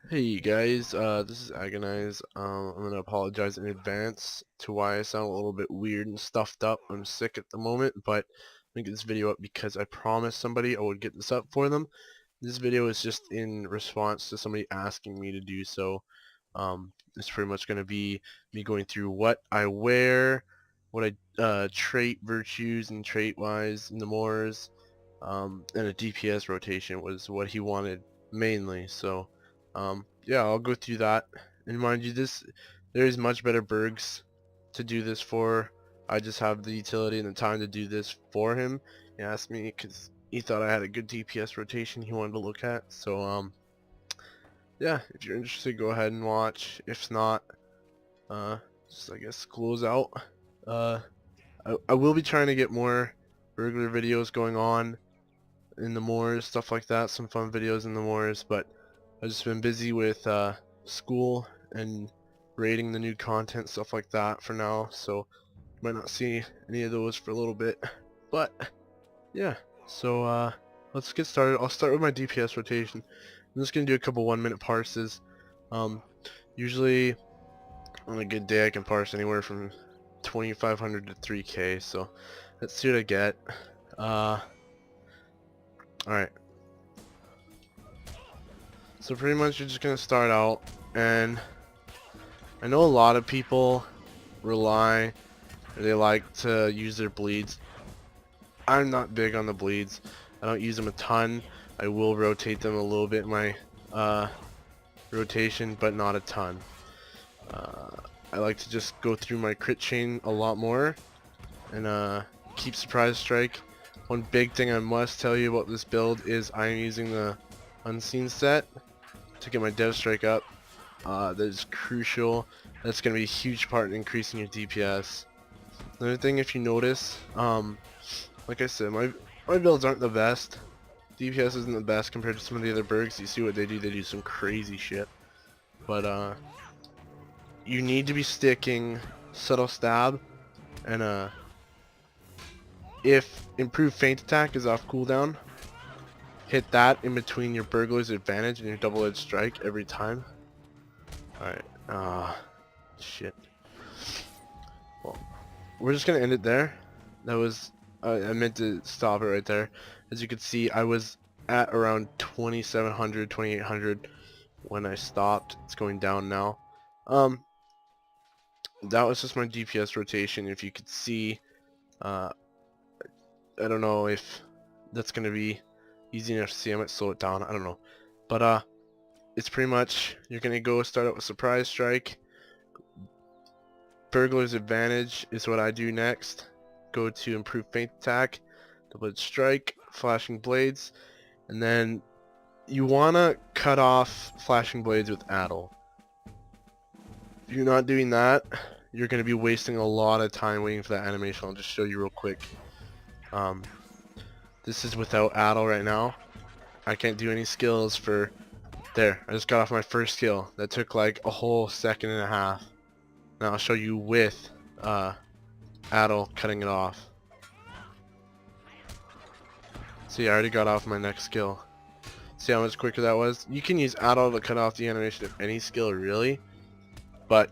Hey guys, this is Agonize. I'm gonna apologize in advance to why I sound a little bit weird and stuffed up. I'm sick at the moment, but I'm gonna get this video up because I promised somebody I would get this up for them. This video is just in response to somebody asking me to do so. It's pretty much gonna be me going through what I wear, what I trait virtues and trait wise in the Moors, and a DPS rotation was what he wanted mainly. So yeah, I'll go through that. And mind you, there is much better burgs to do this for. I just have the utility and the time to do this for him. He asked me because he thought I had a good DPS rotation he wanted to look at. So yeah, if you're interested, go ahead and watch. If not, uh, just I guess close out. Uh, I will be trying to get more burglar videos going on in the moors, stuff like that, some fun videos in the moors, but I've just been busy with school and rating the new content, stuff like that for now, so you might not see any of those for a little bit, but yeah, so let's get started. I'll start with my DPS rotation. I'm just going to do a couple 1-minute parses. Usually on a good day I can parse anywhere from 2500 to 3k, so let's see what I get. Alright, so pretty much you're just gonna start out, and I know a lot of people rely, or they like to use their bleeds. I'm not big on the bleeds. I don't use them a ton. I will rotate them a little bit in my rotation, but not a ton. Uh, I like to just go through my crit chain a lot more and keep surprise strike. One big thing I must tell you about this build is I'm using the unseen set to get my dev strike up. That is crucial. That's going to be a huge part in increasing your DPS. Another thing, if you notice, like I said, my builds aren't the best. DPS isn't the best compared to some of the other burgs. You see what they do some crazy shit. But you need to be sticking subtle stab, and if improved feint attack is off cooldown, hit that in between your burglar's advantage and your double-edged strike every time. Alright, shit. Well, we're just gonna end it there. That was, I meant to stop it right there. As you can see, I was at around 2700, 2800 when I stopped. It's going down now. That was just my DPS rotation. If you could see, uh, I don't know if that's gonna be easy enough to see. I might slow it down. I don't know, but it's pretty much you're gonna go start out with surprise strike. Burglar's advantage is what I do next. Go to improve feint attack, double-edged strike, flashing blades, and then you wanna cut off flashing blades with Addle. If you're not doing that, you're gonna be wasting a lot of time waiting for that animation. I'll just show you real quick. This is without Addle right now. I can't do any skills for there. I just got off my first skill. That took like a whole second and a half. Now I'll show you with Addle cutting it off. See, I already got off my next skill. See how much quicker that was? You can use Addle to cut off the animation of any skill really, but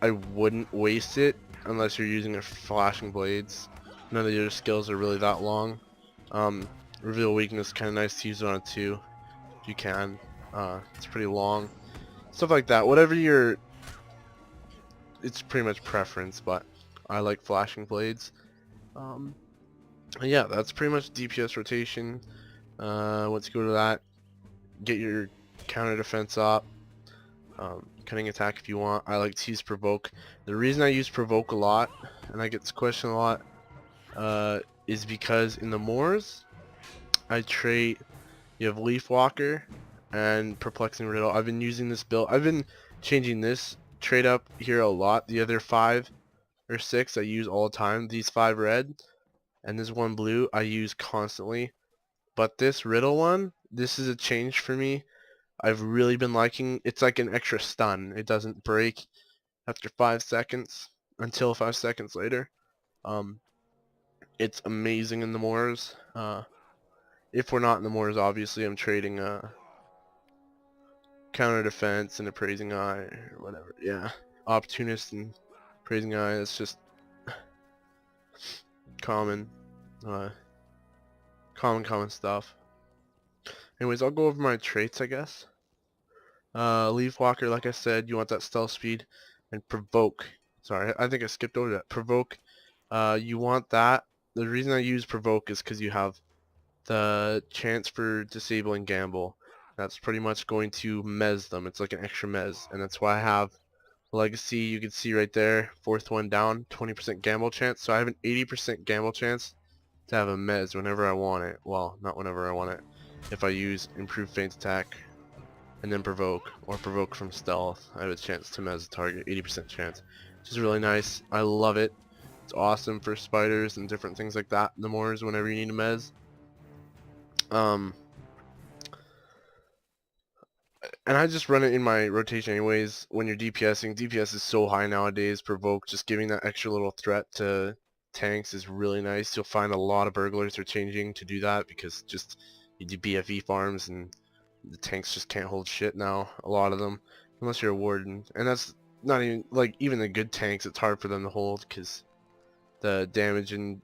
I wouldn't waste it unless you're using a flashing blades. None of your skills are really that long. Reveal weakness, kind of nice to use it on it too, if you can. It's pretty long. Stuff like that. Whatever your, it's pretty much preference, but I like flashing blades. Yeah, that's pretty much DPS rotation. Once you go to that, get your counter defense up. Cutting attack if you want. I like to use provoke. The reason I use provoke a lot, and I get this question a lot, is because in the Moors, I trait, you have Leaf Walker and Perplexing Riddle. I've been using this build. I've been changing this trait up here a lot. The other 5 or 6 I use all the time. These 5 red and this 1 blue I use constantly. But this Riddle one, this is a change for me. I've really been liking. It's like an extra stun. It doesn't break after 5 seconds until 5 seconds later. It's amazing in the Moors. If we're not in the Moors, obviously I'm trading counter defense and appraising eye or whatever. Yeah, opportunist and appraising eye. That's just common, uh, common stuff. Anyways, I'll go over my traits, I guess. Leaf walker, like I said, you want that stealth speed, and provoke. Sorry, I think I skipped over that. Provoke. You want that. The reason I use provoke is because you have the chance for disabling gamble. That's pretty much going to mez them. It's like an extra mez, and that's why I have legacy. You can see right there, fourth one down, 20% gamble chance. So I have an 80% gamble chance to have a mez whenever I want it. Well, not whenever I want it. If I use improved feint attack and then provoke, or provoke from stealth, I have a chance to mez the target, 80% chance, which is really nice. I love it. It's awesome for spiders and different things like that in the moors whenever you need a mez. And I just run it in my rotation anyways. When you're DPSing, DPS is so high nowadays. Provoke, just giving that extra little threat to tanks is really nice. You'll find a lot of burglars are changing to do that because just you do BFE farms and the tanks just can't hold shit now. A lot of them, unless you're a warden, and that's not even like even the good tanks. It's hard for them to hold because the damage and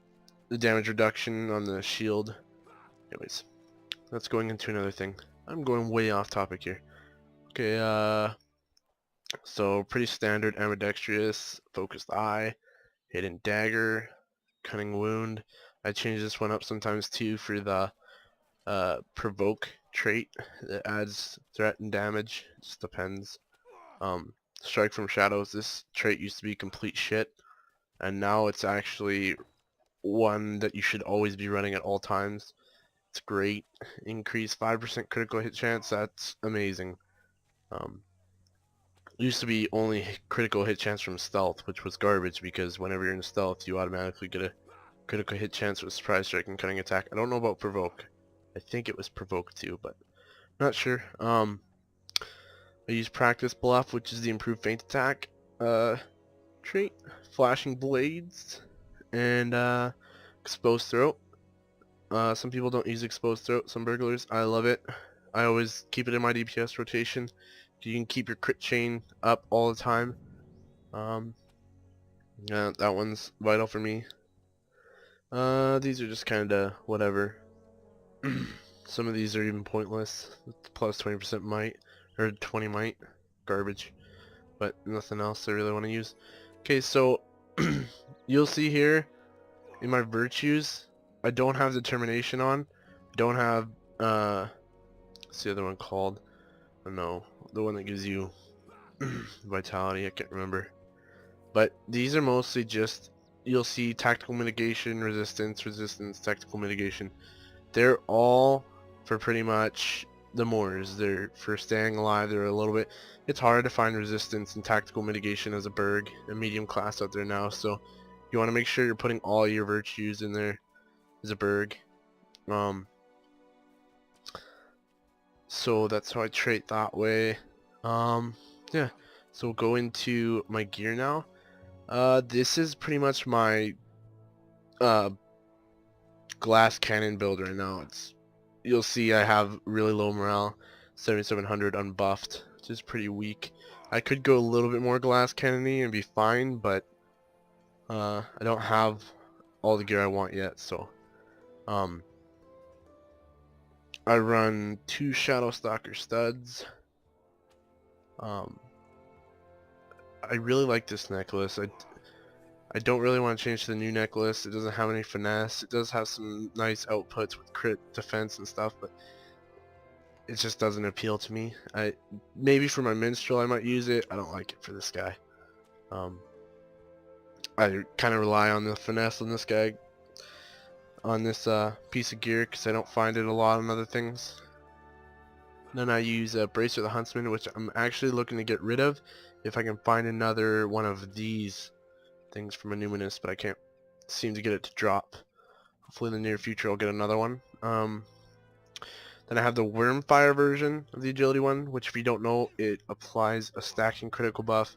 the damage reduction on the shield. Anyways, that's going into another thing. I'm going way off topic here. Okay, so pretty standard ambidextrous, focused eye, hidden dagger, cunning wound. I change this one up sometimes too for the provoke trait that adds threat and damage. It just depends. Strike from shadows. This trait used to be complete shit, and now it's actually one that you should always be running at all times. It's great. Increase 5% critical hit chance. That's amazing. Used to be only critical hit chance from stealth, which was garbage because whenever you're in stealth, you automatically get a critical hit chance with surprise strike and cunning attack. I don't know about provoke. I think it was provoke too, but not sure. I use practice bluff, which is the improved feint attack trait, flashing blades, and exposed throat. Some people don't use exposed throat. Some burglars. I love it. I always keep it in my DPS rotation. You can keep your crit chain up all the time. Yeah, that one's vital for me. These are just kinda whatever. Some of these are even pointless. Plus 20% might, or 20 might. Garbage. But nothing else I really want to use. Okay, so you'll see here in my virtues, I don't have determination on. Don't have, what's the other one called? I don't know. The one that gives you vitality, I can't remember. But these are mostly just, you'll see tactical mitigation, resistance, tactical mitigation. They're all for pretty much the moors. They're for staying alive. They're a little bit, it's hard to find resistance and tactical mitigation as a burg, a medium class out there now. So you want to make sure you're putting all your virtues in there as a burg. So that's how I trait that way. Yeah. So we'll go into my gear now. This is pretty much my glass cannon build right now. You'll see I have really low morale, 7700 unbuffed, which is pretty weak. I could go a little bit more glass cannony and be fine, but I don't have all the gear I want yet, so I run 2 Shadow Stalker studs. I really like this necklace. I don't really want to change to the new necklace. It doesn't have any finesse. It does have some nice outputs with crit defense and stuff, but it just doesn't appeal to me. Maybe for my minstrel I might use it. I don't like it for this guy. I kind of rely on the finesse on this guy, on this piece of gear, because I don't find it a lot on other things. Then I use Bracer the Huntsman, which I'm actually looking to get rid of if I can find another one of these things from a numinous, but I can't seem to get it to drop. Hopefully in the near future I'll get another one. Then I have the Wormfire version of the agility one, which if you don't know, it applies a stacking critical buff.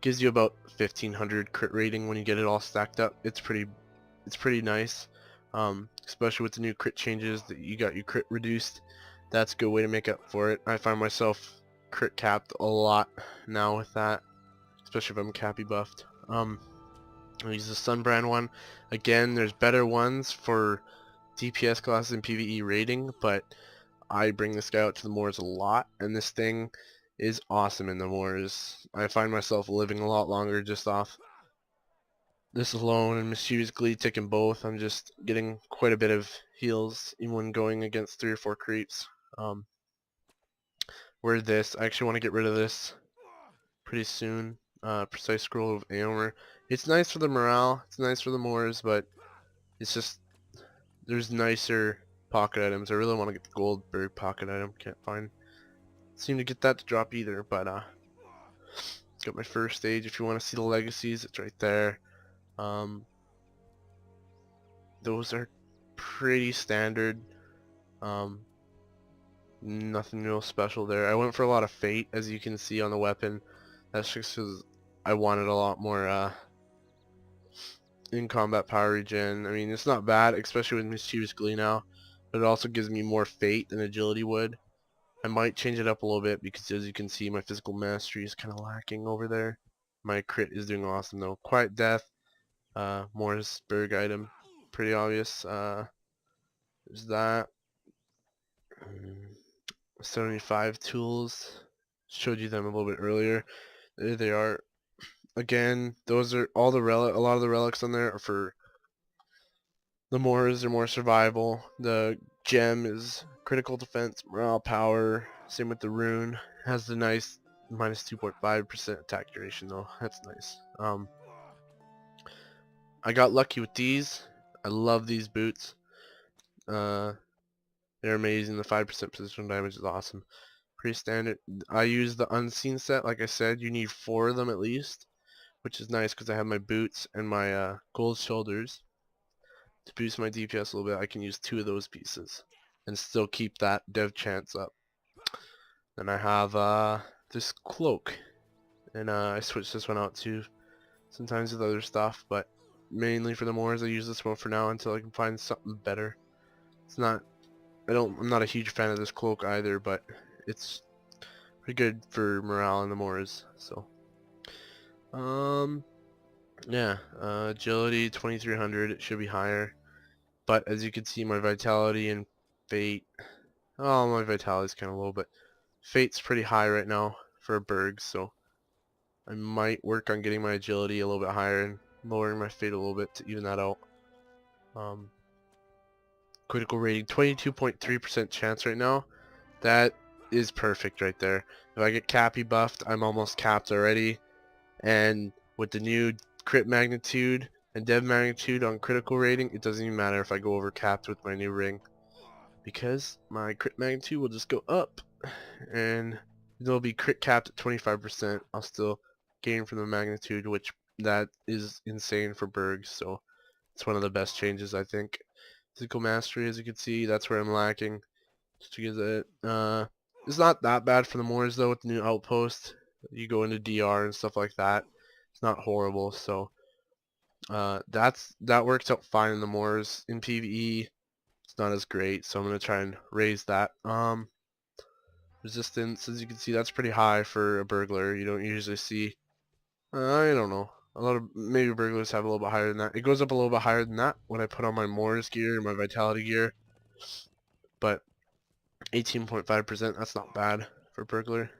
Gives you about 1500 crit rating when you get it all stacked up. It's pretty nice. Especially with the new crit changes that you got your crit reduced. That's a good way to make up for it. I find myself crit capped a lot now with that, especially if I'm cappy buffed. I'll use the Sunbrand one. Again, there's better ones for DPS classes and PvE rating, but I bring this guy out to the moors a lot, and this thing is awesome in the moors. I find myself living a lot longer just off this alone, and Mischievous Glee taking both. I'm just getting quite a bit of heals even when going against 3 or 4 creeps. Where this, I actually want to get rid of this pretty soon. Precise Scroll of Aomer. It's nice for the morale, it's nice for the moors, but it's just, there's nicer pocket items. I really want to get the Goldberg pocket item. Can't seem to get that to drop either, but got my first stage. If you want to see the legacies, it's right there. Those are pretty standard. Nothing real special there. I went for a lot of fate, as you can see on the weapon. That's just because I wanted a lot more in combat power regen. I mean, it's not bad, especially with Mischievous Glee now, but it also gives me more fate than agility would. I might change it up a little bit because, as you can see, my physical mastery is kind of lacking over there. My crit is doing awesome though. Quiet Death, Morris Berg item, pretty obvious. There's that. 75 tools. Showed you them a little bit earlier. There they are. Again, those are all the relic. A lot of the relics on there are for the moors. They're more survival. The gem is critical defense, morale, power. Same with the rune. Has the nice minus 2.5% attack duration though. That's nice. I got lucky with these. I love these boots. They're amazing. The 5% positional damage is awesome. Pretty standard. I use the unseen set. Like I said, you need 4 of them at least, which is nice because I have my boots and my gold shoulders. To boost my DPS a little bit, I can use 2 of those pieces and still keep that dev chance up. Then I have this cloak, and I switch this one out too, sometimes with other stuff, but mainly for the moors I use this one for now until I can find something better. It's not, I'm not a huge fan of this cloak either, but it's pretty good for morale in the moors. So yeah, agility 2300, it should be higher, but as you can see, my vitality and fate, oh, my vitality is kind of low, but fate's pretty high right now for a Berg, so I might work on getting my agility a little bit higher and lowering my fate a little bit to even that out. Critical rating 22.3% chance right now. That is perfect right there. If I get cappy buffed, I'm almost capped already, and with the new crit magnitude and dev magnitude on critical rating, it doesn't even matter if I go over capped with my new ring, because my crit magnitude will just go up, and it'll be crit capped at 25%. I'll still gain from the magnitude, which that is insane for Bergs, so it's one of the best changes, I think. Physical mastery, as you can see, that's where I'm lacking. Just to get it. It's not that bad for the moors though with the new outpost. You go into DR and stuff like that. It's not horrible, so that works out fine in the moors. In PvE, it's not as great, so I'm gonna try and raise that. Resistance, as you can see, that's pretty high for a burglar. You don't usually see. I don't know. A lot of maybe burglars have a little bit higher than that. It goes up a little bit higher than that when I put on my moors gear and my vitality gear, but 18.5%, that's not bad for burglar.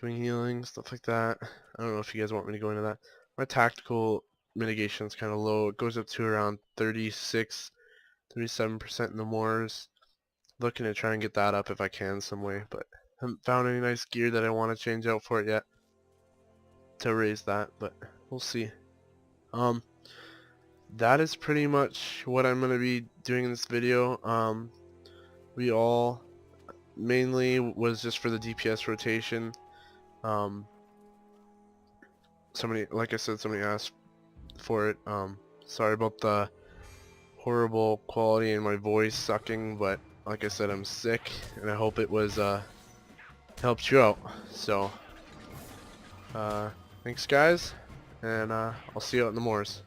Doing healing, stuff like that. I don't know if you guys want me to go into that. My tactical mitigation is kind of low. It goes up to around 36, 37% in the moors. Looking to try and get that up if I can some way, but haven't found any nice gear that I want to change out for it yet to raise that, but we'll see. That is pretty much what I'm going to be doing in this video. We all mainly was just for the DPS rotation. Somebody, like I said, somebody asked for it. Sorry about the horrible quality in my voice sucking, but like I said, I'm sick, and I hope it was helped you out. So thanks guys, and I'll see you out in the moors.